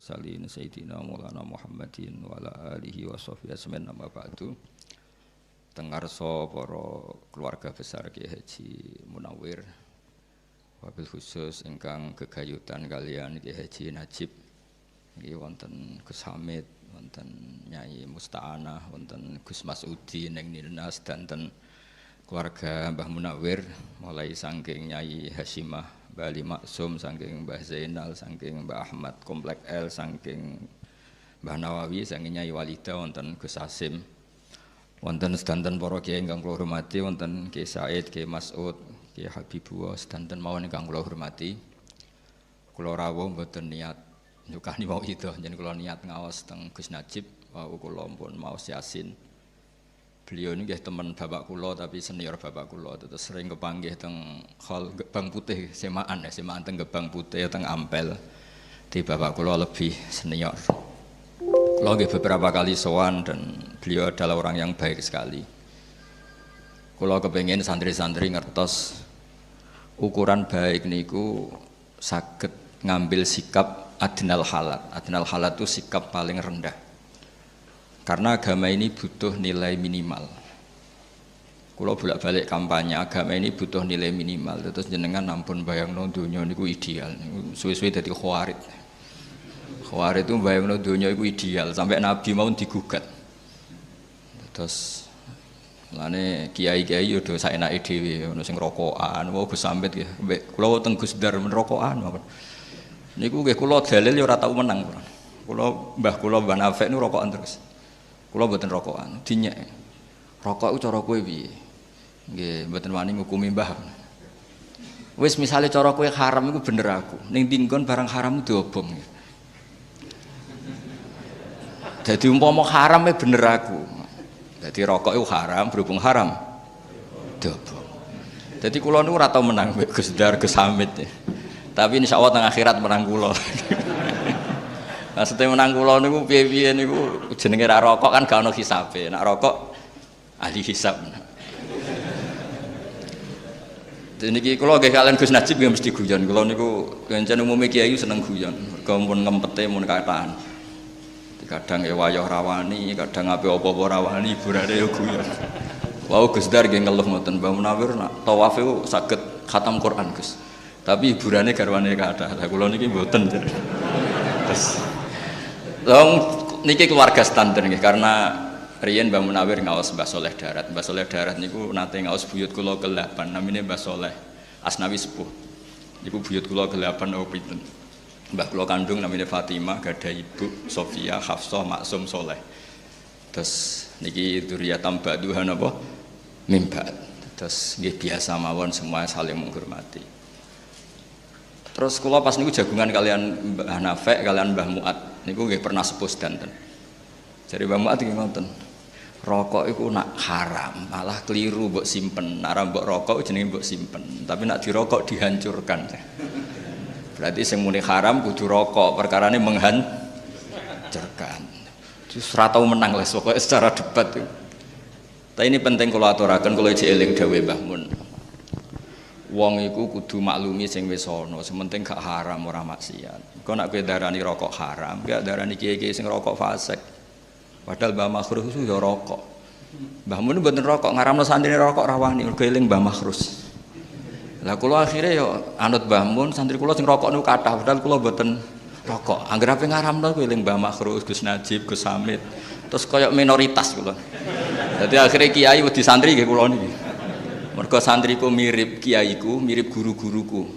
mursalin sayyidina Maulana Muhammadin wa ala alihi wa sahbihi ajmain amma ba'du. Tengarsa para keluarga besar Kiai Haji Munawir, wabil khusus ingkang gegayutan kalian Kiai Haji Najib, nggih wonten Gus Hamid, wonten Nyai Musta'anah, wonten Gus Masudi ning Nirnas, danten keluarga Mbah Munawir mulai saking Nyai Hasyimah Bali Maksum, saking Mbah Zainal, saking Mbah Ahmad Komplek L, saking Mbah Nawawi, saking Nyai Walida, wonten Gus Asim, wonten sedanten para kiai ingkang kula hormati, wonten Kiai Said, Kiai Mas'ud, Kiai Habibullah, sedanten mawon ingkang kula hormati. Kula rawuh mboten niat nyukani wau itu, jeneng kula niat ngaos teng Gus Najib, wau kula pun maos Yasin. Beliau ini nggih teman bapak kula tapi senior bapak kula, terus sering kepanggih teng hall Gebang Putih, semaan teng Gebang Putih teng Ampel. Di bapak kula lebih senior. Kula nggih beberapa kali sowan dan beliau adalah orang yang baik sekali. Kula kepengin santri-santri ngertos ukuran baik niku saged ngambil sikap adnal halat. Adnal halat itu sikap paling rendah. Karena agama ini butuh nilai minimal. Kalau bolak-balik kampanye agama ini butuh nilai minimal. Terus jenengan ampun bayangno dunya niku ideal. Suwe-suwe dadi khawarid. Khawarid itu bayangno dunya iku ideal sampai Nabi mau digugat. Terus lane kiai-kiai yo do saenake dhewe ono sing rokokan, wau besamit nggih. Kula teng Gus Dar men rokokan mawon. Niku nggih kula dalil yo ora tau menang. Kula Mbah Nafek niku rokokan terus. Kula mboten rokokan, dinyek. Rokok iku cara kowe piye? Nggih, mboten wani ngukumi Mbah. Wis misale cara kowe haram iku bener aku. Ning tinggon barang haram diobong. Dadi umpama haram bener aku. Dadi rokok iku haram, berhubung haram diobong. Dadi kula niku ora tau menang mbek Gus Dar, Gus Hamid. Tapi insyaallah teng akhirat menang kula. Maksudnya menang kula niku piye-piye niku jenenge ra rokok kan gak ono hisabe. Nek rokok ahli hisab. Niki kula nggih kalian Gus Najib nggih mesti guyon. Kula niku kencen umume kiai seneng guyon. Mergo mun ngempete mun kataan. Kadang ya wayah rawani, kadang ape apa-apa rawani, hiburane ya guyon. Wau Gus Dar nggih ngeluh ngoten, Mbah Munawir nak tawaf iku saged khatam Quran, Gus. Tapi hiburane garwane kathah. Lah kula niki mboten. Terus niki keluarga standar nggih karena riyen Mbah Munawir ngaos Mbah Soleh Darat. Mbah Soleh Darat niku nate ngaos buyut kula ke-8 namine Mbah Soleh Asnawi Sepuh. Niku buyut kula ke-8 apa pinten. Mbah kula kandung namine Fatimah, gadah ibu Sofia, Hafsah, Maksum, Soleh. Terus niki dzurriyatam ba'duha napa? Mimba. Terus nggih biasa mawon semua saling menghormati. Terus kula pas niku jagungan kalian Mbah Nafek, kalian Mbah Muat. Niku nggih pernah sepuh sedanten. Jadi Mbah Muat nggih ngoten. Rokok iku nak haram, malah keliru mbok simpen. Nek mbok rokok jenenge mbok simpen, tapi nak dirokok dihancurkan. Berarti sing muni haram kudu rokok, perkarane menghancurkan. Terus ora tau menang les pokoke secara debat. Tapi ini penting kula aturaken, kula iki eling dawuh Mbah Mun. Wong iku kudu maklumi sing wis ana, sementing gak haram ora maksiat. Kok nek kowe darani rokok haram, gak darani kiai-kiai sing rokok fasik. Padahal Mbah Makhrus itu ya rokok. Mbah Mun mboten rokok, ngaramno santrine rokok rawani, mergo eling Mbah Makhrus. Lah kula akhire ya anut Mbah Mun, santri kula sing rokok niku kathah, padahal kula mboten rokok. Angger ape ngaramno kowe eling Mbah Makhrus, Gus Najib, Gus Hamid. Terus kaya minoritas kula. Dadi akhire kiai wedi santri nggih kula niki. Mergo santriku mirip kiaiku, mirip guru-guruku.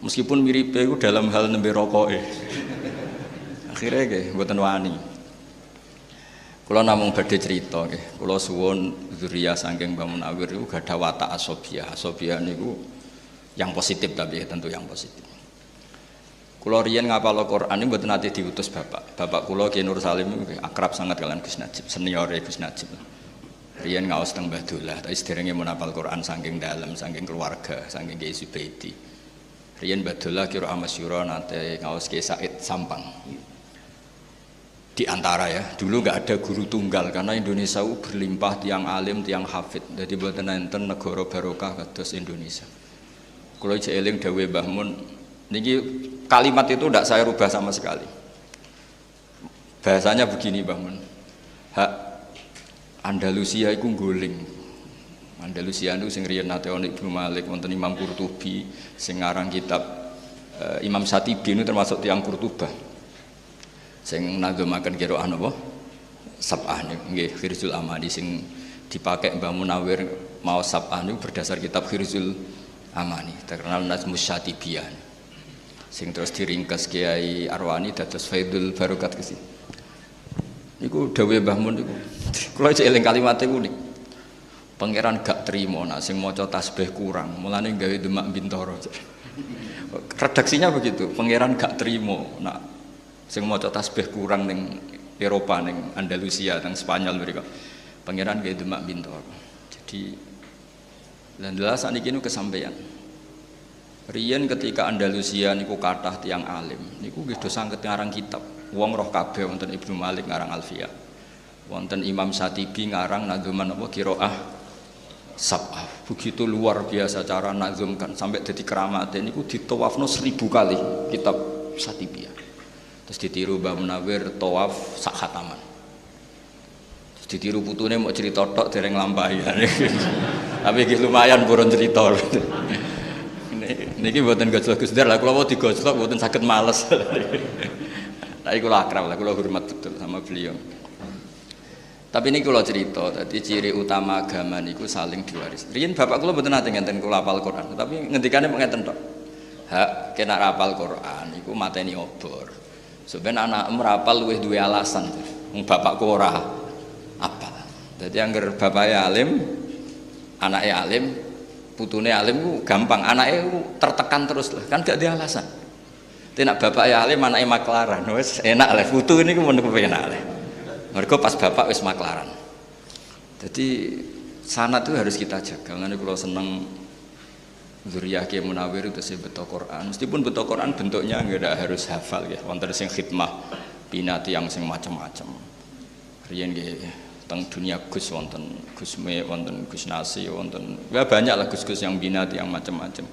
Meskipun mirip iku dalam hal nembe rokoke. Akhire nggih mboten wani. Kula namung badhe crita nggih. Kula suwun dzurriyah saking Mbah Munawir iku gadah watak asobiah. Asobiah niku yang positif tapi tentu yang positif. Kula riyen ngapal Al-Qur'an niku mboten nate diutus bapak. Bapak kula Ki Nur Salim niku akrab sangat kalian Gus Najib, senior Gus Najib. Riyen ngaos teng Mbah Dullah, tapi sederenge mun hafal Quran saking dalem, saking keluarga, saking Kiai Subaidi. Riyen Mbah Dullah kira amasyura nate ngaos Kiai Said Sampang. Di antara ya, dulu nggak ada guru tunggal karena Indonesia berlimpah tiang alim, tiang hafid. Jadi mboten enten negara barokah kados Indonesia. Kula iki eling dawuh Mbah Mun, niki kalimat itu tidak saya rubah sama sekali. Bahasanya begini Mbah Mun. Hak Andalusia iku nggoling. Andalusia itu sing riyen nate ana Ibnu Malik, wonten Imam Qurtubi, sing ngarang kitab Imam Satibi itu termasuk tiyang Qurtubah. Sing nadzomaken qiraah napa? Sab'ah nggih Khirzul Amani sing dipakai Mbah Munawir mau Sab'ah niku berdasar kitab Khirzul Amani, terkenal Nazmus Syatibiyah. Sing terus diringkas Kiai Arwani dados Faidul Barokat kesi. Niku dawuhe Mbah Mun niku. Kula cek eling kalimat iku nih. Pangeran gak terima nak sing maca tasbih kurang, mulane gawe Demak Bintoro. Redaksinya begitu, pangeran gak terima nak sing maca tasbih kurang ning Eropa ning Andalusia ning Spanyol mereka. Pangeran gawe Demak Bintoro. Jadi lan jelas saniki niku kesampaian. Riyen ketika Andalusia niku kathah tiyang alim, niku nggih do sanget ngarang kitab. Wong roh kabeh wonten Ibnu Malik ngarang Alfiyah. Wonten Imam Satibi ngarang nadzuman apa qiraah Sab'ah. Begitu luar biasa cara nazumkan sampai jadi keramat niku ditawafno 1000 kali kitab Satibiyah. Terus ditiru Mbah Munawir tawaf sak khataman. Terus ditiru putune mau cerita tok dereng lampahi. Tapi iki lumayan buron cerita. Niki mboten gojlok Gus Dar, lah kula mau digojlok mboten saged males. Nah iku akrab lah, kula hormat betul sama beliau. Tapi ini kalau cerita, tadi ciri utama agama niku saling diwaris. Riyen bapak kula mboten nate ngenten kula hafal Quran, tapi ngendikane ngeten tok. Hak kena hafal Quran iku mateni obor. Sebenarnya anak merapal luwih duwe alasan. Wong bapakku ora apal. Dadi angger bapake alim, anake alim, putune alim ku gampang, anake ku tertekan terus lah, kan gak ada alasan. Tapi nak bapake alim, anake maklaran, wis enak lah, putu ini ku men kepenak lah. Mereka pas bapak wis maklaran. Jadi sanad itu harus kita jaga. Karena kalau seneng zuriyah Kiai Munawir itu sih betul Quran. Meskipun betul Quran bentuknya nggak harus hafal ya. Wonten sing khidmah pinati yang sing macam-macam. Riyen nggih teng dunia Gus wonten Gusme, wonten Gus Nasi, wonten ya banyak lah Gus-gus yang binati yang macam-macam.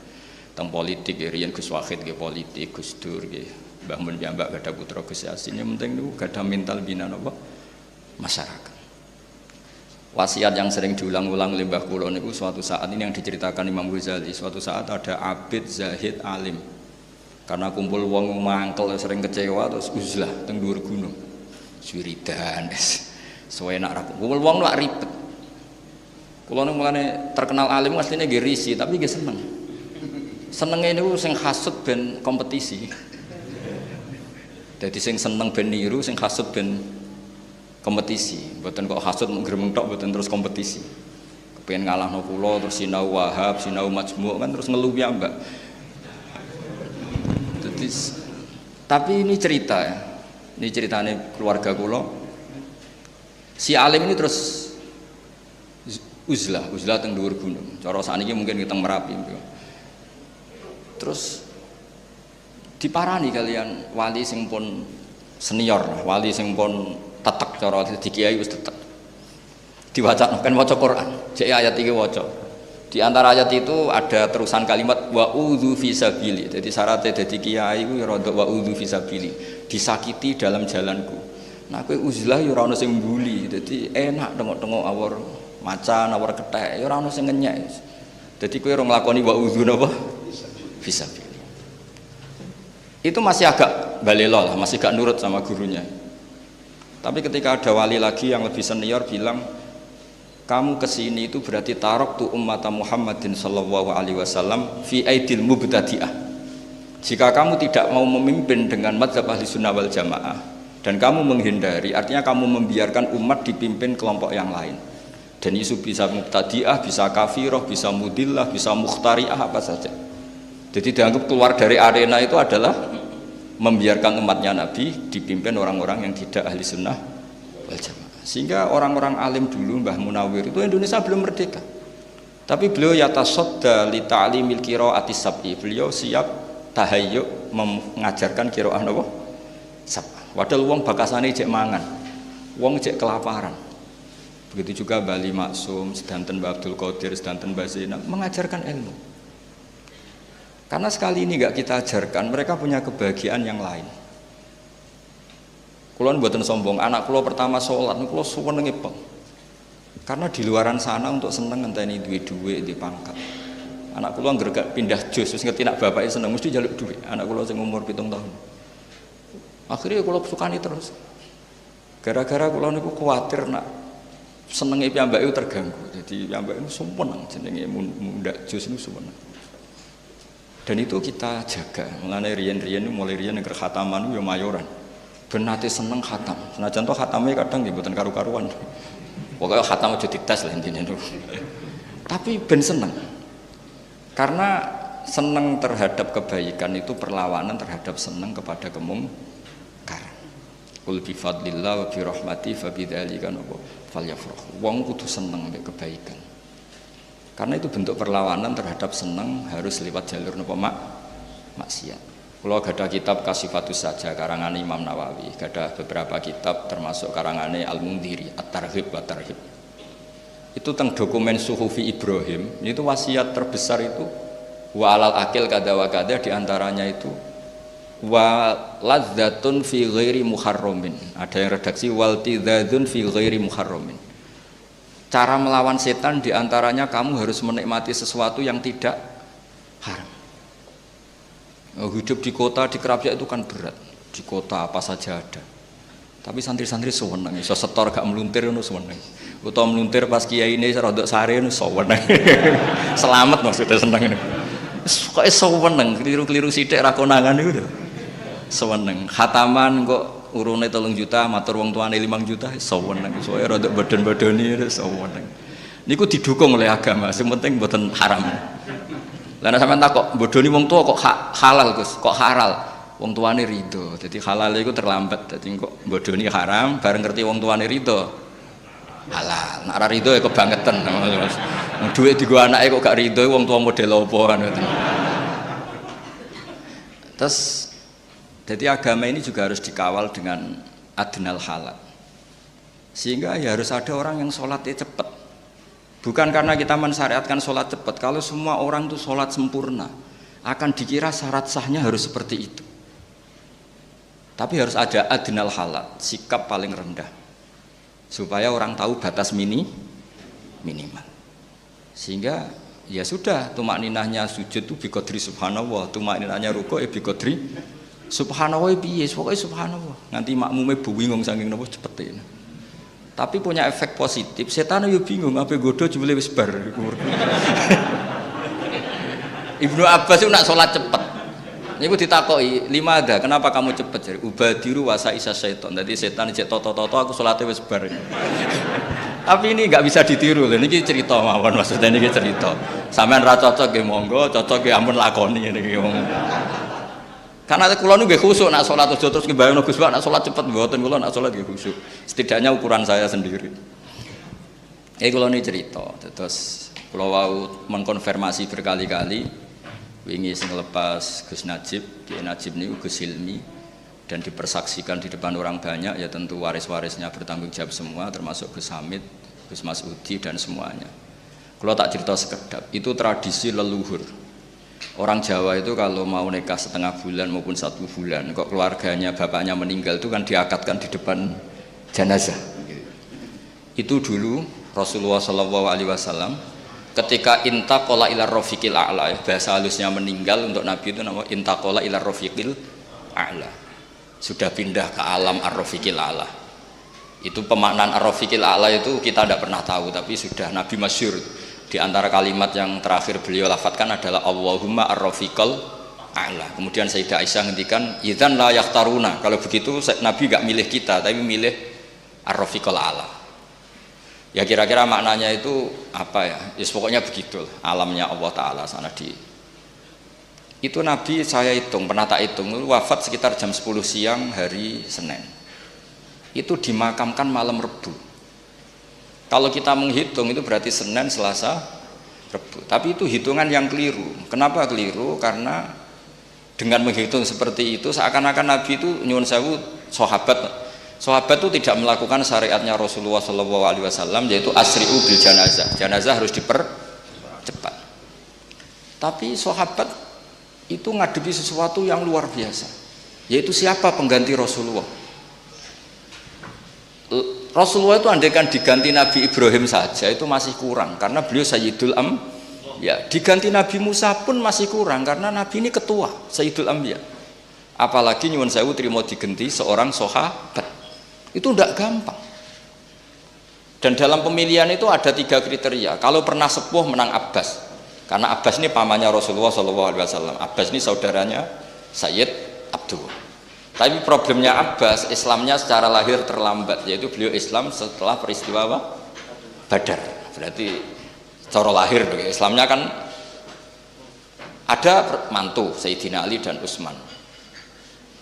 Teng politik riyen Gus Wahid nggih politik, Gus Dur nggih. Mbah Mun piyambak gadah putra Gus Yasin. Yang penting niku gadah mental bina napa? Masyarakat. Wasiat yang sering diulang-ulang oleh Mbah kula niku suatu saat ini yang diceritakan Imam Ghazali, suatu saat ada abid zahid alim. Karena kumpul wong mangkel sering kecewa terus uzlah teng dhuwur gunung. Wiridan suwenak ra kumpul wong lak ribet. Kula niku mulane terkenal alim asline nggih risi tapi nggih seneng. Senenge niku sing hasud ben kompetisi. Dadi sing seneng ben niru, sing hasud ben kompetisi. Mboten kok hasud mung gremeng tok mboten terus kompetisi. Kepengin ngalahno kula terus sinau Wahab, sinau Majmu' kan terus ngeluh piyambak. Dadi tapi ini cerita ya. Ini ceritane keluarga kula. Si alim ini terus uzlah teng dhuwur gunung. Cara sakniki mungkin kita Merapi. Terus diparani kalian wali sing pun senior, wali sing pun tetek cara di kiai wis tetek. Diwaca kan waca Quran. Cek ayat iki waca. Di antara ayat itu ada terusan kalimat wa udzu fisabili. Jadi syaratnya dadi kiai iku ya rada wa udzu fisabili. Disakiti dalam jalanku. Nah kowe uzlah ya ora ono sing mbuli. Dadi enak tengok-tengok awor macan, awor kethek, ya ora ono sing ngenyek. Dadi kowe ora nglakoni wa udzu napa? Fisabili. Itu masih agak balelo lah, masih gak nurut sama gurunya. Tapi ketika ada wali lagi yang lebih senior bilang, kamu kesini itu berarti tarok tu umat Muhammadin sallallahu alaihi wasallam fi aidil mubtadi'ah. Jika kamu tidak mau memimpin dengan madzhab ahli sunnah wal jamaah dan kamu menghindari, artinya kamu membiarkan umat dipimpin kelompok yang lain. Dan isu bisa mubtadi'ah, bisa kafirah, bisa mudillah, bisa mukhtari'ah, apa saja. Jadi dianggap keluar dari arena itu adalah membiarkan umatnya Nabi dipimpin orang-orang yang tidak ahli sunnah wal jamaah. Sehingga orang-orang alim dulu Mbah Munawir itu Indonesia belum merdeka. Tapi beliau yatasodda li ta'limil qiraati sab'i. Beliau siap tahayyuk mengajarkan qiraah napa? Sab'. Padahal wong bakasane cek mangan. Wong cek kelaparan. Begitu juga Bali Maksum, sedanten Mbah Abdul Qadir, sedanten Mbah Zainab mengajarkan ilmu. Karena sekali ini enggak kita ajarkan, mereka punya kebahagiaan yang lain. Kulo mboten sombong, anak kulo pertama sholat kulo suwenenge pol. Karena di luaran sana untuk seneng ngenteni duwe-duwe di pangkat. Anak kulo anggere gak pindah jos wis ngerti nak bapake seneng mesti njaluk duit. Anak kulo sing umur 7 tahun. Akhirnya kulo sukani terus. Gara-gara kulo niku kuwatir nak senenge piyambake terganggu. Jadi piyambake niku sumeneng jenenge mundak jos niku sumeneng. Dan itu kita jaga. Mulane riyen-riyen mulai riyen nek khataman yo mayoran. Ben nate seneng khatam. Senajan to khatame kadang nggih mboten karu-karuan. Pokoke khatam aja dites lah intine niku. Tapi ben seneng. Karena seneng terhadap kebaikan itu perlawanan terhadap seneng kepada kemungkaran. Qul bi fadlillah wa bi rahmati fa bidzalika falyafrahu. Wong kudu seneng mbek kebaikan. Karena itu bentuk perlawanan terhadap seneng harus lewat jalur napa maksiat. Kalau ada kitab Kasifatus Saja karangan Imam Nawawi, ada beberapa kitab termasuk karangannya Al-Mundhiri, At-Targhib wa Tarhib. Itu tentang dokumen Suhufi Ibrahim, itu wasiat terbesar itu wa alal akil kada wa kada, diantaranya itu wa ladzatun fi ghairi muharramin. Ada yang redaksi wal tidzadzun fi ghairi muharramin. Cara melawan setan diantaranya kamu harus menikmati sesuatu yang tidak haram. Hidup di kota, di Kerapia itu kan berat. Di kota apa saja ada. Tapi santri-santri sewenang, iso setor gak meluntir itu sewenang. Utawa meluntir pas kiai ini rodok sare itu sewenang. Selamat maksudnya seneng ini. Kok sewenang, keliru-keliru sithik ra konangan itu. Sewenang. Khataman kok urune 3 juta, matur wong tuane 5 juta, sewenang. Soale rodok badan-badani itu sewenang. Niku didukung oleh agama, sing penting mboten haram. Lah nek sampean takok bodoni wong tua kok halal Gus, kok haral? Wong tuane rido. Jadi halal iku terlambat. Dadi kok bodoni haram bareng ngerti wong tuane rido. Halal. Nek ora rido ya kebangetan. Duit digo anake kok gak rido wong tua model apa kan. Terus jadi agama ini juga harus dikawal dengan adnal halal. Sehingga ya harus ada orang yang sholatnya cepat. Bukan karena kita mensyariatkan sholat cepat. Kalau semua orang itu sholat sempurna, akan dikira syarat sahnya harus seperti itu. Tapi harus ada adnal halal, sikap paling rendah, supaya orang tahu batas minimal. Sehingga ya sudah, tumak ninahnya sujud itu biqadri subhanallah, tumak ninahnya rukuk biqadri subhanallah piye, pokoknya subhanallah. Nanti makmume bingung saking napa cepete. Tapi punya efek positif, setan yo bingung apa godo jebule wis bar. Ibnu Abbas itu nak sholat cepat. Niku ditakoki, "Limada? Kenapa kamu cepat?" Jadi ubadiru wasa isa setan. Jadi setan cek toto-toto aku sholatnya wis bar. Tapi ini nggak bisa ditiru lho. Niki cerita mawon maksudnya niki cerita. Sampean ra cocok nggih monggo, cocok nggih ampun lakoni niki wong. Karena kula nu nggih khusuk nak salat aja terus ngebayangno Gus Pak nak salat cepet mboten kula nak salat nggih khusuk. Setidaknya ukuran saya sendiri. Kula ini cerita, terus kula wau mengkonfirmasi berkali-kali wingi sing lepas Gus Najib, Kiai Najib niku Gus Hilmi dan dipersaksikan di depan orang banyak ya tentu waris-warisnya bertanggung jawab semua termasuk Gus Hamid, Gus Masudi dan semuanya. Kula tak cerita sekedap, itu tradisi leluhur. Orang Jawa itu kalau mau nikah setengah bulan maupun 1 bulan, kok keluarganya bapaknya meninggal itu kan diakadkan di depan jenazah. Itu dulu Rasulullah SAW ketika intaqala ila rafiqil a'la, bahasa halusnya meninggal untuk Nabi itu nama intaqala ila rafiqil a'la. Sudah pindah ke alam ar-rafiqil a'la. Itu pemaknaan ar-rafiqil a'la itu kita tidak pernah tahu, tapi sudah Nabi masyhur. Di antara kalimat yang terakhir beliau lafadzkan adalah Allahumma ar-rafiqal a'la. Kemudian Sayyidah Aisyah ngendikan idzan la yakhtaruna. Kalau begitu Nabi enggak milih kita tapi milih ar-rafiqal a'la. Ya kira-kira maknanya itu apa ya? Yes, pokoknya begitu alamnya Allah Ta'ala sana di. Itu Nabi saya hitung, pernah tak hitung wafat sekitar jam 10 siang hari Senin. Itu dimakamkan malam Rebu. Kalau kita menghitung itu berarti Senin, Selasa, Rebu. Tapi itu hitungan yang keliru. Kenapa keliru? Karena dengan menghitung seperti itu seakan-akan Nabi itu nyuwun sewu sahabat itu tidak melakukan syariatnya Rasulullah SAW, yaitu asri'u bil janazah. Janazah harus dipercepat. Tapi sahabat itu ngadepi sesuatu yang luar biasa. Yaitu siapa pengganti Rasulullah? Rasulullah itu andaikan diganti Nabi Ibrahim saja itu masih kurang karena beliau Sayyidul ya, diganti Nabi Musa pun masih kurang karena Nabi ini ketua Sayyidul Ambiya. Apalagi nyuwun sewu trimo diganti seorang sahabat. Itu tidak gampang. Dan dalam pemilihan itu ada 3 kriteria. Kalau pernah sepuh menang Abbas. Karena Abbas ini pamannya Rasulullah SAW. Abbas ini saudaranya Sayyid Abdullah. Tapi problemnya Abbas, Islamnya secara lahir terlambat, yaitu beliau Islam setelah peristiwa apa? Badar. Berarti secara lahir Islamnya kan ada mantu Sayyidina Ali dan Utsman.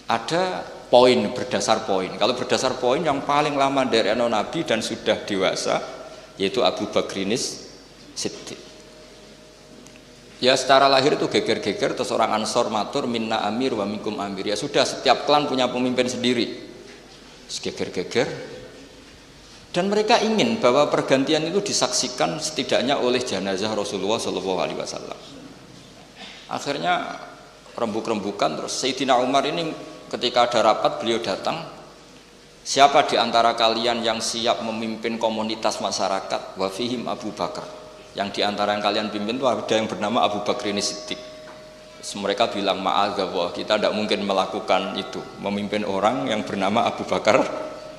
Ada poin berdasar poin. Kalau berdasar poin yang paling lama dari anak Nabi dan sudah dewasa yaitu Abu Bakrinis Siddiq. Ya secara lahir itu geger-geger terus orang Ansor matur minna amir wa minkum amir. Ya sudah setiap klan punya pemimpin sendiri. Geger-geger. Dan mereka ingin bahwa pergantian itu disaksikan setidaknya oleh jenazah Rasulullah SAW. Akhirnya rembuk-rembukan terus Sayyidina Umar ini ketika ada rapat beliau datang, siapa di antara kalian yang siap memimpin komunitas masyarakat? Wa fihim Abu Bakar. Yang di antara yang kalian pimpin itu ada yang bernama Abu Bakar ini Siddiq. Mereka bilang ma'adzallah, kita tidak mungkin melakukan itu, memimpin orang yang bernama Abu Bakar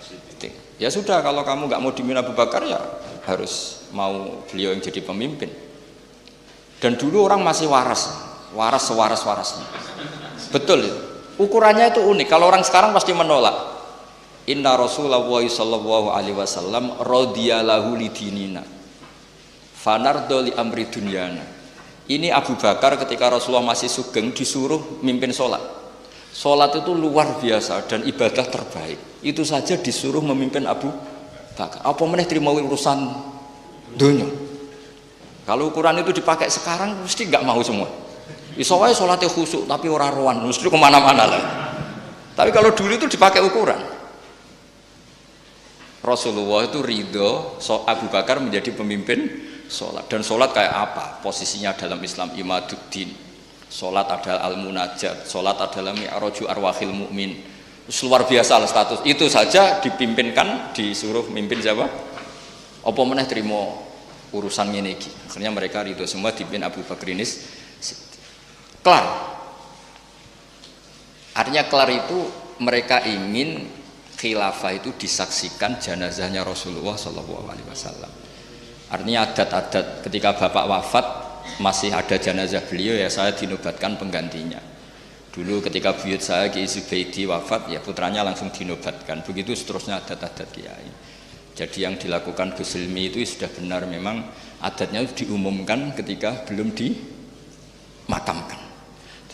Siddiq. Ya sudah, kalau kamu nggak mau dipimpin Abu Bakar ya harus mau beliau yang jadi pemimpin. Dan dulu orang masih waras sewaras-warasnya. Betul itu. Ukurannya itu unik. Kalau orang sekarang pasti menolak. Inna Rasulullah sallallahu alaihi wasallam radhiyalahu lidinina. Fanardo li amri dunyana. Ini Abu Bakar ketika Rasulullah masih sugeng disuruh mimpin sholat. Sholat itu luar biasa dan ibadah terbaik. Itu saja disuruh memimpin Abu Bakar. Apa meneh terima urusan dunia. Kalau ukuran itu dipakai sekarang mesti nggak mau semua. Iso wae sholatnya khusyuk tapi ora rohan, mesti kemana-mana lah. Tapi kalau dulu itu dipakai ukuran. Rasulullah itu ridho Abu Bakar menjadi pemimpin sholat. Dan sholat kayak apa? Posisinya dalam Islam imaduddin. Sholat adalah al-munajat, sholat adalah mi'raju arwahil mu'min. Luar biasa lah status. Itu saja dipimpinkan, disuruh mimpin siapa? Apa meneh terima urusan ini. Akhirnya mereka ridho semua dipimpin Abu Bakrinis. Kelar. Artinya kelar itu mereka ingin khilafah itu disaksikan jenazahnya Rasulullah SAW. Artinya adat-adat ketika bapak wafat masih ada jenazah beliau ya saya dinobatkan penggantinya. Dulu ketika buyut saya Kiai Zubaidi wafat ya putranya langsung dinobatkan. Begitu seterusnya adat-adat kiai. Jadi yang dilakukan Gus Hilmi itu sudah benar memang adatnya diumumkan ketika belum dimakamkan.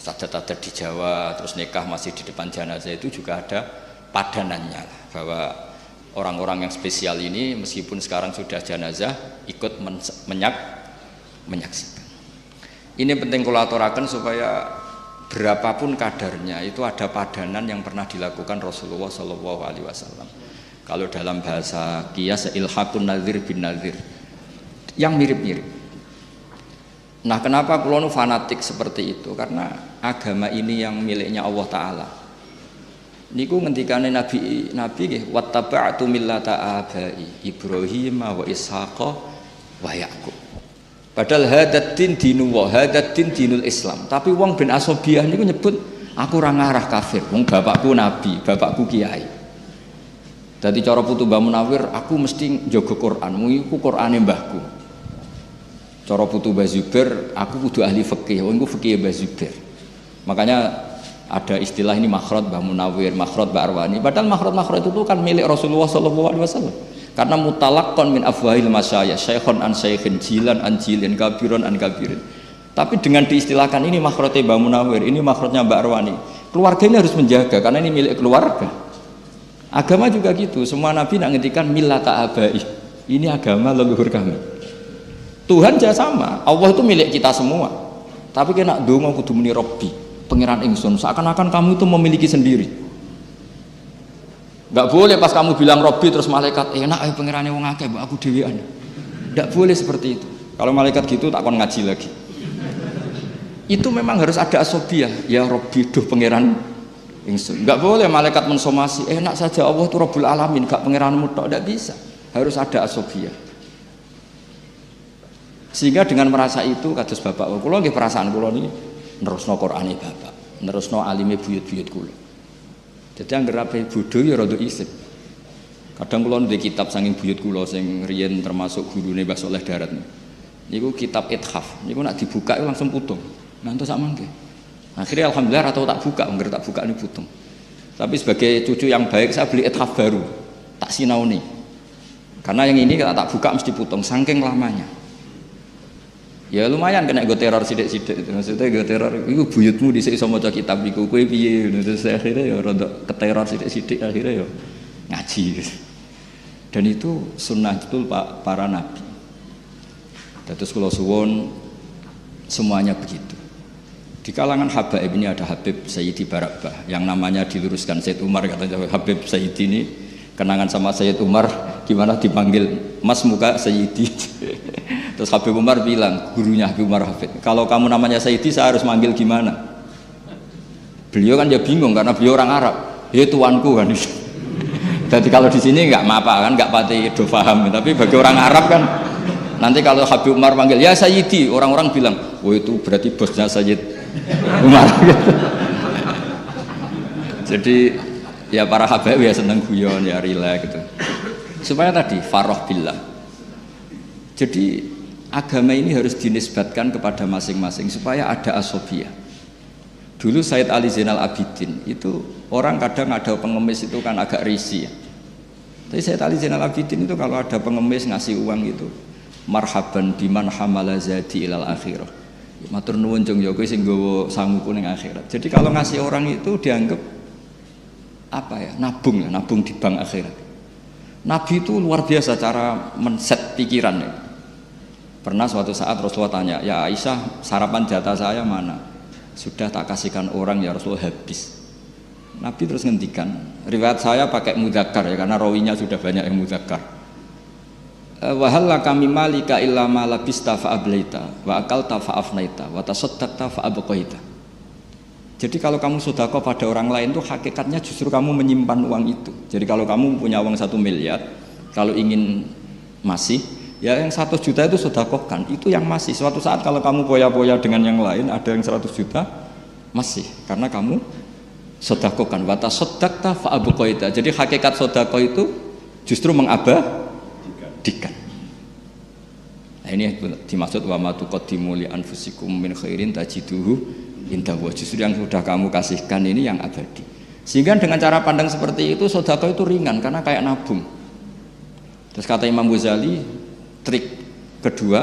Adat-adat di Jawa terus nikah masih di depan jenazah itu juga ada padanannya bahwa orang-orang yang spesial ini meskipun sekarang sudah jenazah ikut menyaksikan. Ini penting kula aturaken supaya berapapun kadarnya itu ada padanan yang pernah dilakukan Rasulullah SAW. Kalau dalam bahasa qiyas ilhaqun nadzir bin nadzir yang mirip-mirip. Nah kenapa kula fanatik seperti itu? Karena agama ini yang miliknya Allah Ta'ala. Niku ngendikane Nabi nggih wattaba'tu millata abai Ibrahim wa Ishaqa wa Yaqub. Padahal hadat din dinullah, hadat din dinul Islam. Tapi wong bin Asobiyah niku nyebut aku ora ngarah kafir. Wong bapakku nabi, bapakku kiai. Dadi cara putu Mbah Munawir aku mesti njaga Quran. Mung iku Qurane mbahku. Cara putu Mbah Zubair aku kudu ahli fikih, wong iku fikih Mbah Zubair. Makanya ada istilah ini makhraj Mbah Munawir, makhraj Mbah Arwani. Padahal makhraj itu tuh kan milik Rasulullah SAW. Karena mutalaqqan min afwahil masyayikh, syaikhun an syaikhin, jilan an jilin, kabirun an kabirin. Tapi dengan diistilahkan ini makhraj Mbah Munawir, ini makhrajnya Mbah Arwani. Keluarga ini harus menjaga karena ini milik keluarga. Agama juga gitu, semua nabi nak ngendikan millata abai. Ini agama leluhur kami. Tuhan juga sama, Allah itu milik kita semua. Tapi kena donga kudu muni Rabbi, pangeran ingsun. Seakan-akan kamu itu memiliki sendiri. Enggak boleh pas kamu bilang Rabbi terus malaikat enak ae pangerane wong akeh mbok aku dhewean. Enggak boleh seperti itu. Kalau malaikat gitu tak kon ngaji lagi. Itu memang harus ada asobiyah. Ya Rabbi duh pangeran ingsun. Enggak boleh malaikat mensomasi, enak saja Allah itu Rabbul Alamin, enggak pangeranmu tok, enggak bisa. Harus ada asobiyah. Sehingga dengan merasa itu kados bapak kula nggih perasaan kula niki nerusno Qur'ane bapak, nerusno alime buyut-buyut kula. Dadi anggere ape bodho ya rada isip. Kadang kula ndek kitab saking buyut kula sing riyen termasuk gurune Mbah Saleh Darat. Niku kitab Ithaf. Niku nek dibuka itu langsung putung. Ngantos sak mangke. Akhirnya alhamdulillah atau tak buka, anggere tak buka ini putung. Tapi sebagai cucu yang baik saya beli Ithaf baru. Tak sinauni. Karena yang ini kalau tak buka mesti putung saking lamanya. Ya lumayan kena go teror sidik-sidik itu. Maksudnya go teror iku buyutmu dhisik iso maca kitab iku kowe piye. Terus akhirnya ya rada keteror sidik-sidik akhirnya ya ngaji. Dan itu sunnah betul Pak para nabi. Terus kula suwun semuanya begitu. Di kalangan habaib ini ada Habib Sayyidi Barakbah yang namanya diluruskan Sayyid Umar, katanya Habib Sayyidi ini kenangan sama Sayyid Umar gimana dipanggil Mas muka Sayyidi. Terus Habib Umar bilang, gurunya Habib Umar Hafid, kalau kamu namanya Sayyidi saya harus manggil gimana? Beliau kan ya bingung karena beliau orang Arab. Ya tuanku kan. Jadi kalau di sini nggak apa kan, nggak pati do paham. Tapi bagi orang Arab kan, nanti kalau Habib Umar manggil ya Sayyidi, orang-orang bilang, oh itu berarti bosnya Sayyid Umar. Jadi ya para habaib ya seneng guyon ya rileks gitu. Supaya tadi faroh billah. Jadi agama ini harus dinisbatkan kepada masing-masing supaya ada asobiyah. Dulu Sayyid Ali Zainal Abidin itu orang kadang ada pengemis itu kan agak risih ya. Tapi Sayyid Ali Zainal Abidin itu kalau ada pengemis ngasih uang itu marhaban biman hamala zadi ilal akhirah. Matur nuwun jeng ya kowe sing nggawa sanguku ning akhirat. Jadi kalau ngasih orang itu dianggap apa ya? Nabung ya, nabung di bank akhirat. Nabi itu luar biasa cara men-set pikirannya. Pernah suatu saat Rasulullah tanya, ya Aisyah sarapan jatah saya mana? Sudah tak kasihkan orang ya Rasulullah habis. Nabi terus ngendikan, riwayat saya pakai mudzakkar ya karena rawinya sudah banyak yang mudzakkar. Wa hal laka mimalika illa ma labista fa ablaita wa akalta fa afnaita wa tasaddaqta fa abqaita. Jadi kalau kamu sedekah pada orang lain itu hakikatnya justru kamu menyimpan uang itu. Jadi kalau kamu punya uang 1 miliar, kalau ingin masih ya yang 100 juta itu sedekahkan, itu yang masih. Suatu saat kalau kamu poya-poya dengan yang lain, ada yang 100 juta masih, karena kamu sedekahkan. Wa tasaddaqta fa abqaita. Jadi hakikat sedekah itu justru mengabadikan. Nah ini dimaksud wa ma tuqaddimu li anfusikum min khairin tajiduhu indah. Justru yang sudah kamu kasihkan ini yang abadi. Sehingga dengan cara pandang seperti itu sedekah itu ringan karena kayak nabung. Terus kata Imam Ghazali, trik kedua,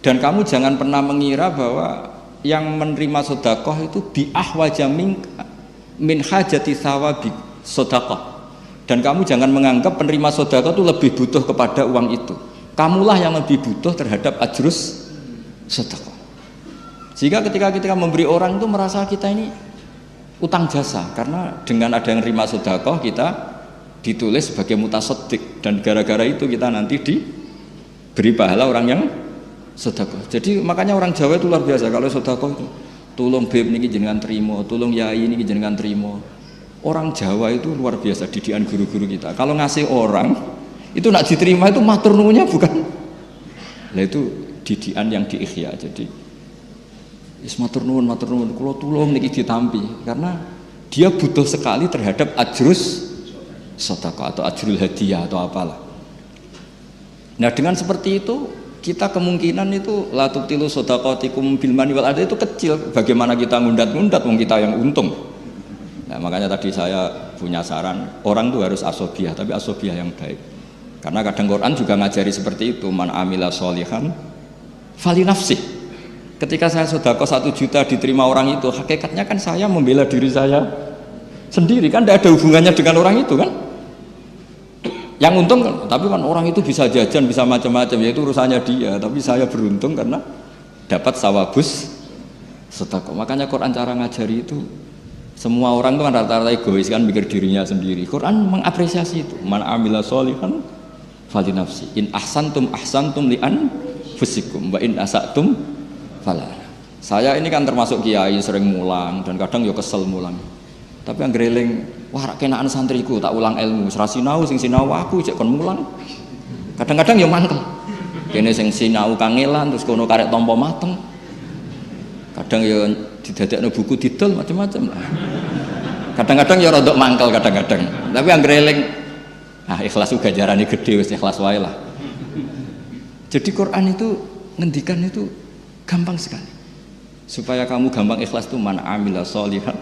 dan kamu jangan pernah mengira bahwa yang menerima sedekah itu bi'ahwaja min hajati thawabi sedekah. Dan kamu jangan menganggap penerima sedekah itu lebih butuh kepada uang itu. Kamulah yang lebih butuh terhadap ajrus sedekah. Sehingga ketika kita memberi orang itu merasa kita ini utang jasa, karena dengan ada yang terima sedekah kita ditulis sebagai mutasaddiq, dan gara-gara itu kita nanti diberi pahala orang yang sedekah. Jadi makanya orang Jawa itu luar biasa kalau sedekah itu, tolong beb niki jenengan terima, tolong yai niki jenengan terima. Orang Jawa itu luar biasa didikan guru-guru kita. Kalau ngasih orang itu nak diterima itu matur nuwunnya bukan. Nah itu didikan yang diikhya. Jadi is matur nuwun kula tulung niki ditampi karena dia butuh sekali terhadap ajrus sedekah atau ajrul hadiah atau apalah. Nah dengan seperti itu kita kemungkinan itu la tubtilu shadaqatikum bil mani wal adha itu kecil. Bagaimana kita ngundat-ngundat wong kita yang untung. Nah, makanya tadi saya punya saran, orang itu harus asobiyah, tapi asobiyah yang baik. Karena kadang Quran juga ngajari seperti itu, man amila sholihan fali nafsih. Ketika saya sedekah 1 juta diterima orang itu, hakikatnya kan saya membela diri saya sendiri, kan tidak ada hubungannya dengan orang itu kan. Yang untung kan, tapi kan orang itu bisa jajan, bisa macam-macam, yaitu urusannya dia. Tapi saya beruntung karena dapat sawabus sedekah. Makanya Quran cara ngajari itu, semua orang itu kan rata-rata egois kan, mikir dirinya sendiri. Quran mengapresiasi itu, man amila sholihan fali nafsi, in ahsantum li anfusikum wa in asatum fala. Saya ini kan termasuk kiai sering mulang dan kadang ya kesel mulang. Tapi yang greling, wah rak kenaan santriku tak ulang ilmu, ora sinau sing sinau aku cek kon mulang. Kadang-kadang ya mangkel. Kene sing sinau kangelan terus kono karek tampa mateng. Kadang ya didadekno buku didol macam-macam. Kadang-kadang ya rodok mangkel kadang-kadang. Tapi yang greling ikhlas juga jarane gede wis ikhlas wae lah. Jadi Quran itu ngendikan itu gampang sekali. Supaya kamu gampang ikhlas itu man amila sholihan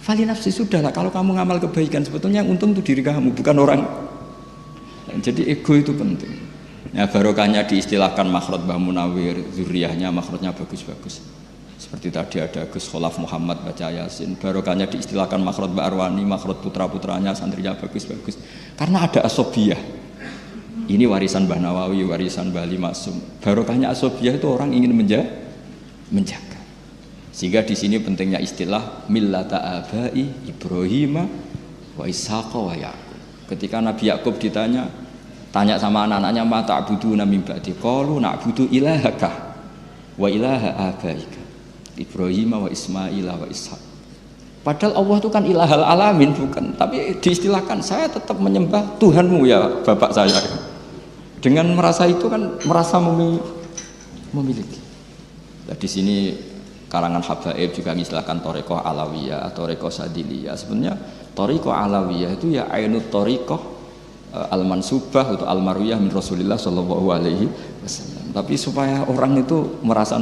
fali nafsi, sudah lah kalau kamu ngamal kebaikan sebetulnya yang untung itu diri kamu bukan orang. Jadi ego itu penting. Ya barokahnya diistilahkan makhraj Mbah Munawir, zuriyahnya makhrajnya bagus-bagus. Seperti tadi ada Gus Kholaf Muhammad baca Yasin, barokahnya diistilahkan makhraj Mbak Arwani, makhraj putra-putranya santrinya bagus-bagus. Karena ada asobiyah. Ini warisan Mbah Nawawi, warisan Mbah Ali Maksum. Barokahnya asobiyah itu orang ingin menjaga. Sehingga di sini pentingnya istilah millata abai Ibrahim wa Ishaq wa Yaqub. Ketika Nabi Yakub tanya sama anak-anaknya ma ta'buduna min ba'di qalu na'budu ilahaka wa ilaha abaika Ibrahim wa Ismail wa Ishaq. Padahal Allah itu kan ilahal alamin bukan, tapi diistilahkan saya tetap menyembah Tuhanmu ya bapak saya. Dengan merasa itu kan merasa memiliki. Nah, di sini kalangan habaib juga mengistilahkan Thariqah Alawiyah atau Thariqah Sadiliyah. Sebenarnya Thariqah Alawiyah itu ya ainut Thariqah al-mansubah atau al-marwiyah min Rasulillah sallallahu alaihi wasallam. Tapi supaya orang itu merasa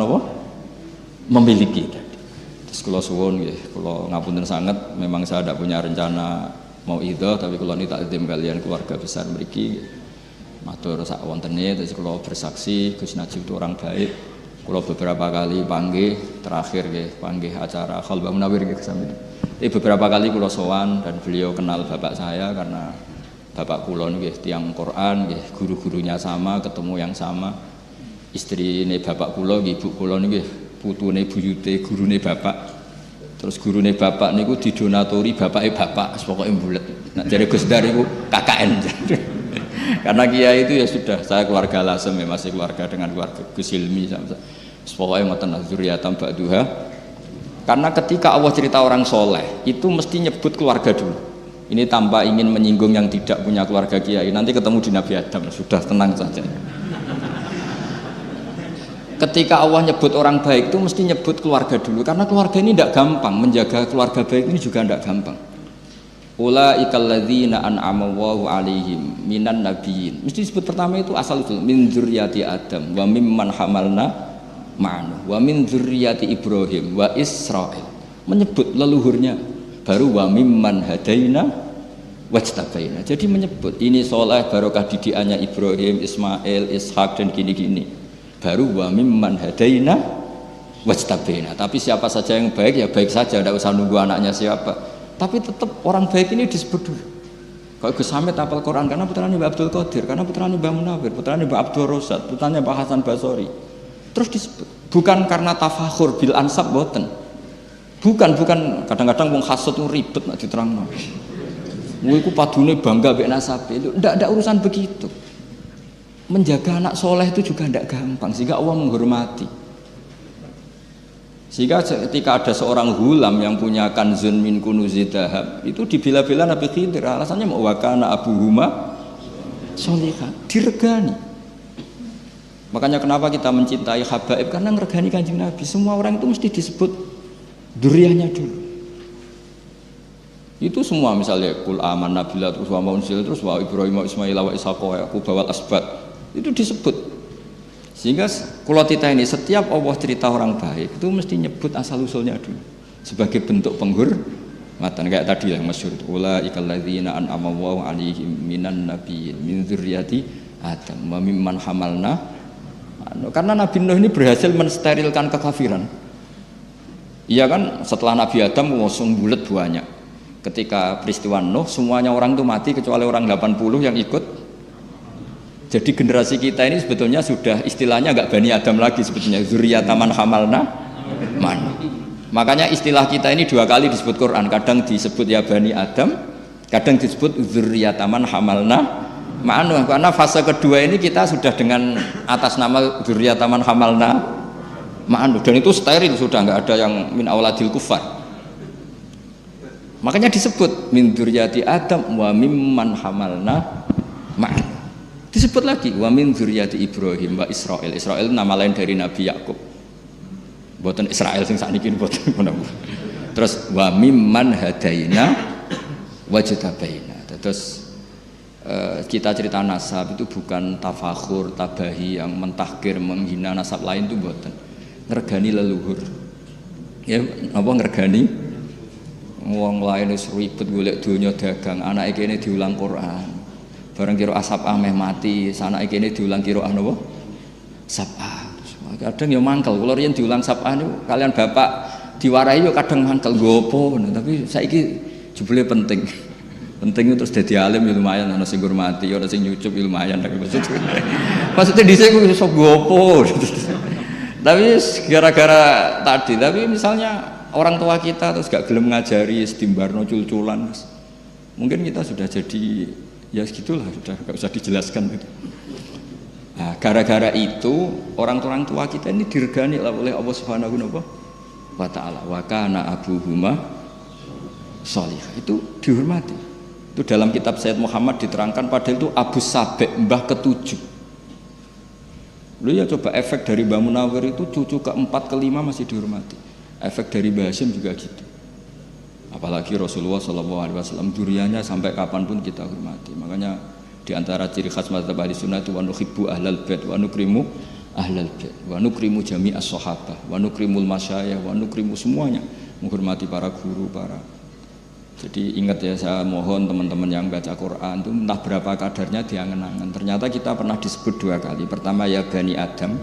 memiliki. Terus kula suwun nggih, kula ngapunten sanget, memang saya tidak punya rencana mau idhah, tapi kula niki takdim kalian keluarga besar mriki. Matur sak wontene terus kula bersaksi Gus Najib itu orang baik. Kula beberapa kali panggih, terakhir nggih panggih acara Khalbah Munawir nggih kesami. Beberapa kali kula sowan dan beliau kenal bapak saya karena bapak kula nggih tiyang Quran nggih, guru-gurunya sama, ketemu yang sama. Istrine bapak kula nggih, ibu kula nggih putune buyute gurune bapak. Terus gurune bapak niku didonatori bapake bapak, pokoke mbulet. Nek jare Gus Dar iku KKN. Karena kiai itu ya sudah, saya keluarga Lasem ya, masih keluarga dengan keluarga Gus Hilmi sama. Pokoknya ngoten zuriyatam ba'duha. Karena ketika Allah cerita orang soleh itu mesti nyebut keluarga dulu. Ini tanpa ingin menyinggung yang tidak punya keluarga kiai. Nanti ketemu di Nabi Adam, sudah tenang saja. Ketika Allah nyebut orang baik itu mesti nyebut keluarga dulu, karena keluarga ini tidak gampang, menjaga keluarga baik ini juga tidak gampang. Ulaikal ladzina an'ama Allahu 'alaihim minan nabiyyin. Mesti disebut pertama itu asal usul min dzurriyyati Adam wa mimman hamalna ma'anu wa min dzurriyyati Ibrahim wa Israil. Menyebut leluhurnya, baru wa mimman hadaina wajtabaina. Jadi menyebut ini soleh barokah didikannya Ibrahim, Ismail, Ishak dan gini-gini. Baru wa mimman hadaina wajtabaina. Tapi siapa saja yang baik ya baik saja, tidak usah nunggu anaknya siapa. Tapi tetap orang baik ini disebut dulu. Kalau Gus Hamid hafal Quran karena putranya Mbak Abdul Qadir, karena putranya Mbak Munawir, putranya Mbak Abdul Rosad, putranya Mbak Hasan Basori. Terus disebut. Bukan karena tafakhur bil ansab boten. Bukan kadang-kadang wong hasud itu ribet nak diterangno. Iku padune bangga mek nasabe itu ndak urusan begitu. Menjaga anak soleh itu juga ndak gampang, sehingga Allah menghormati. Sehingga ketika ada seorang hulam yang punya kanzun min kunuzi dahab, itu dibela-bela Nabi Khidir, alasannya mau wakana abuhuma sholihah, diregani. Makanya kenapa kita mencintai habaib, karena ngeregani Kanjeng Nabi. Semua orang itu mesti disebut duriyahnya dulu. Itu semua misalnya kul amanna billah terus wa unzil terus wa Ibrahim wa Ismail wa Ishaq wa Yaqub wal asbat. Itu disebut. Sehingga kalau kita ini setiap Allah cerita orang baik itu mesti nyebut asal usulnya dulu sebagai bentuk penghormatan. Kayak tadi yang masyhur ulaikal ladzina an'ama Allahu 'alaihim minan nabiyyin min dzurriyyati Adam wa mimman hamalna. Karena Nabi Nuh ini berhasil mensterilkan kekafiran. Iya kan, setelah Nabi Adam ngosong bulet banyak. Ketika peristiwa Nuh semuanya orang itu mati kecuali orang 80 yang ikut. Jadi generasi kita ini sebetulnya sudah istilahnya agak Bani Adam lagi sebetulnya, zuriyataman hamalna man. Makanya istilah kita ini dua kali disebut Quran, kadang disebut ya Bani Adam, kadang disebut zuriyataman hamalna man. Karena fase kedua ini kita sudah dengan atas nama zuriyataman hamalna man, dan itu steril, sudah nggak ada yang min auladil kufar. Makanya disebut min dzurriyyati Adam wa mimman hamalna ma'an. Disebut lagi wa min dzurriyyati Ibrahim wa Israil. Israil nama lain dari Nabi Yakub. Mboten Israil sing sakniki mboten ngono. Terus wa mimman hadaina wajtabaina. Terus kita cerita nasab itu bukan tafakhur, tabahi yang mentahkir, menghina nasab lain itu mboten. Ngergani leluhur. Ya, apa ngergani wong lain wis ribet golek donya dagang, anake kene diulang Quran. Bareng kira asap ameh mati, sanake kene diulang qiraah napa? Sab'ah. Kadang ya mangkel, kula riyen diulang Sab'ah niku kalian bapak diwarahi ya kadang mangkel gopo, tapi saiki jebule penting. Penting terus dadi alim ya lumayan, ana sing ngurmati, ana sing nyucup ya lumayan tapi maksudnya dhisik ku iso gopo. Tapi gara-gara tadi, tapi misalnya orang tua kita terus gak gelem ngajari sedimbarno cul-culan, mungkin kita sudah jadi ya segitulah, sudah gak usah dijelaskan itu. Nah, gara-gara itu orang tua kita ini diregani oleh Allah Subhanahu wa taala. Wa kana abuhuma sholihah, itu dihormati. Itu dalam kitab Sayyid Muhammad diterangkan, padahal itu Abu Sabek, mbah ketujuh. Lu ya coba efek dari Mbah Munawir itu cucu keempat kelima masih dihormati. Efek dari Mbah Hashim juga gitu. Apalagi Rasulullah SAW duriannya sampai kapanpun kita hormati. Makanya di antara ciri khas mazhab ahli sunnah itu wa nuhibbu ahlal bait wa nukrimu ahlal bait wa nukrimu jami'as sahabah wa nukrimul masyayikh wa nukrimu semuanya, menghormati para guru, para. Jadi ingat ya, saya mohon teman-teman yang baca Quran itu entah berapa kadarnya diangen-angen. Ternyata kita pernah disebut dua kali. Pertama ya Bani Adam,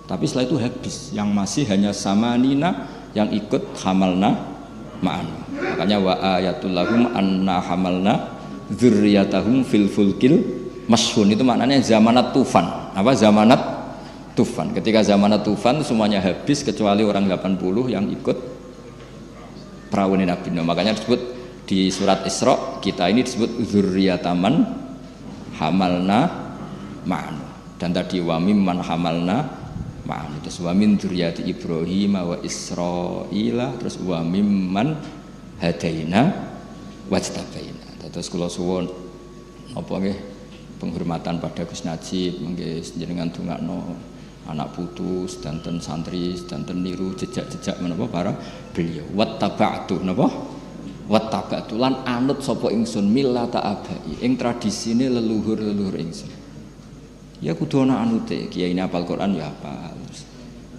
tapi setelah itu habis. Yang masih hanya samanina yang ikut hamalna ma'an. Makanya wa ayatul lahum anna hamalna dzurriyyatahum fil fulkil mashhun, itu maknanya zamanat tufan. Apa zamanat tufan? Ketika zamanat tufan semuanya habis kecuali orang 80 yang ikut perahu Nabi Nuh. Makanya disebut di surat Isra kita ini disebut dzurriyyataman hamalna ma'an. Dan tadi wa mimman hamalna ma'an, terus wa min dzurriyyati Ibrahim wa Israila, terus wa mimman hadaina wajtabaina. Terus kula suwun apa nggih penghormatan pada Gus Najib, nggih jenengan dongakno anak putu sedanten santri sedanten niru jejak-jejak menapa para beliau. Wattaba'tu napa? Wattaba'tu lan anut sapa ingsun millata abai, ing tradisine leluhur-leluhur ingsun. Ya kudu ana anute, kiai ini hafal Quran ya hafal.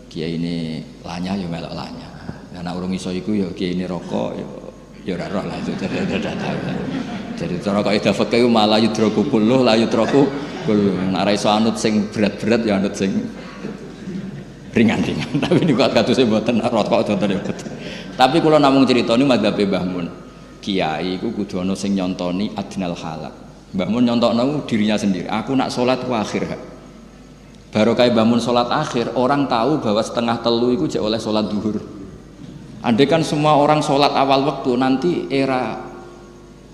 Kiai ini lanyah ya melok lanyah. Nek urung iso iku ya kiai ini rokok ya ora roh lah itu. Jadi cara kaidah fikih malah yudraku kulluh la yudraku kulluh. Nek ora iso anut sing berat-berat ya anut sing ringan-ringan. Tapi niku katuse mboten rokok contohnya betul. Tapi kula namung critani madzhabe Mbah Mun. Kiai iku kudu ana sing nyontoni adnal halal. Mbah Mun nyontokno dirinya sendiri. Aku nak salat ku akhir. Baru kayak Mbah Mun salat akhir, orang tahu bahwa setengah telu iku jek oleh salat zuhur. Andai kan semua orang sholat awal waktu, nanti era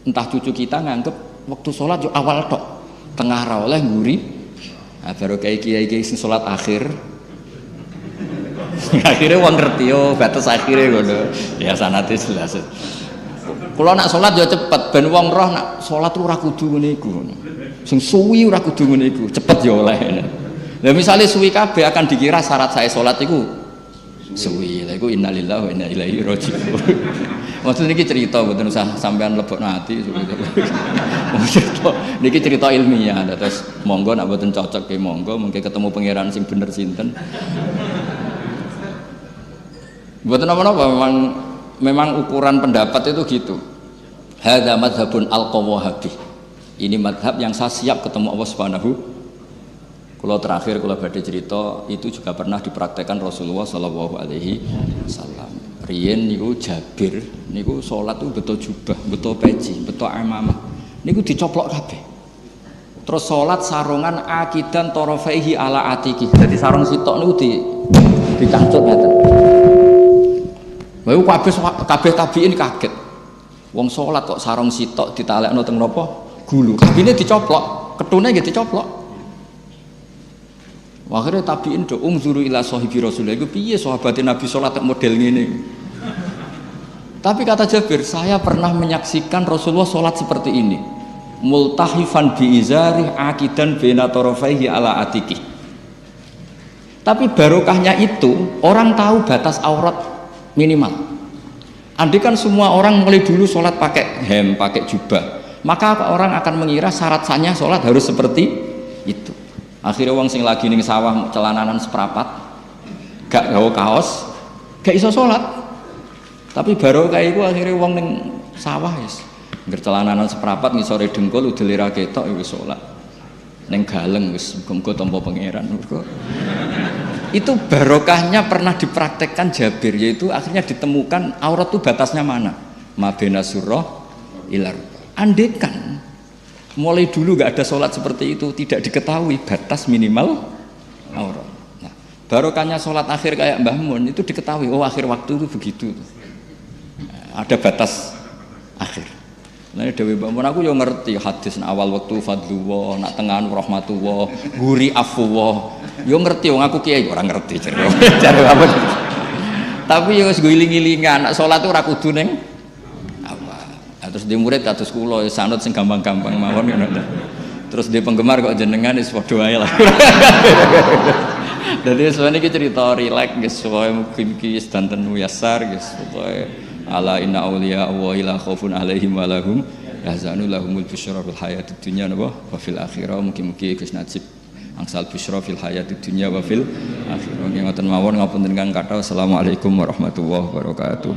entah cucu kita nganggep waktu sholat yo awal tok, tengah ra oleh nguri. Nah, baru kayak kiai sing sholat akhir. Akhirnya wong ngerti yo batas akhirnya ngono. Ya sanate jelas. Kula nak sholat yo cepet, ben wong roh nak sholat ora kudu ngene iku. Sing suwi ora kudu ngene iku, cepet yo oleh. Lah misale suwi kabeh akan dikira syarat saya sholat iku suwi, lha iku innalillahi wa inna ilaihi raji'un. Maksud niki cerita mboten usah sampean lebokno ati. Niki cerita ilmiah, terus monggo nek mboten cocok ke monggo, mungkin ketemu pangeran sing bener sinten. Mboten apa-apa, memang ukuran pendapat itu gitu. Hadza madzhabun al-qawahabi. Ini madhab yang saya siap ketemu Allah Subhanahu. Kalau terakhir kalau badhe cerita itu juga pernah dipraktekkan Rasulullah Shallallahu Alaihi Wasallam. Riyen niku Jabir niku sholat tuh betul jubah, betul peci, betul amamah. Niku dicoplok kabeh. Terus sholat sarungan akidan torofaihi ala atiki. Jadi sarung sitok niku dicangcut ngeten. Wae kabeh tabiin kaget. Wong sholat kok sarung sitok ditalekno teng napa? Gulu. Kabine dicoplok, ketune nggih dicoplok. Akhirnya tabiin do ungzuru ila sahibi Rasulullah iku piye sahabat Nabi salat model ngene. Tapi kata Jabir, saya pernah menyaksikan Rasulullah sholat seperti ini, multahifan biizari akidan bina torofaihi ala atiki. Tapi barokahnya itu orang tahu batas aurat minimal. Andai kan semua orang mulai dulu sholat pakai hem, pakai jubah, maka orang akan mengira syarat sahnya sholat harus seperti itu. Akhirnya wong sing lagi ning sawah celananan seperapat, gak gawa kaos, gak iso sholat. Tapi barokah iku akhirnya wong ning sawah wis ngger celananan seperapat ngisore dengkul udelira ketok wis sholat. Ning galeng wis muga-muga tampa pangeran. Itu barokahnya pernah dipraktekkan Jabir, yaitu akhirnya ditemukan aurat itu batasnya mana, mabena surah ilar. Andekan mulai dulu nggak ada sholat seperti itu, tidak diketahui batas minimal aurat. Nah, barokahnya sholat akhir kayak Mbah Mun itu diketahui, oh akhir waktu itu begitu, nah, ada batas akhir. Nah, Dewi Mbah Mun aku yo ngerti hadis awal waktu fadlullah, nak tengahan rahmatullah, guri afwullah. Yo ngerti wong aku kiai ora ngerti jare. Jare apa. Tapi yo wis guling-gilingan nak salat ora kudu ning apa. Terus dia murid kados kula sanut sing gampang-gampang mawon ngono. Terus dia penggemar kok jenengan wis padha wae lah. Dadi sebenarnya iki cerita rileks guys, pokoke mugi-mugi sedanten muyassar guys. Pokoke ala inna auliya Allahi la khaufun alaihim wa lahum yahzanun lahumul busyra fil hayatid dunya wa fil akhirah. Mugi-mugi Gus Najib angsal busyra fil hayatid dunya wa fil akhirah. Ngoten mawon ngapunten kang kathah. Assalamualaikum warahmatullahi wabarakatuh.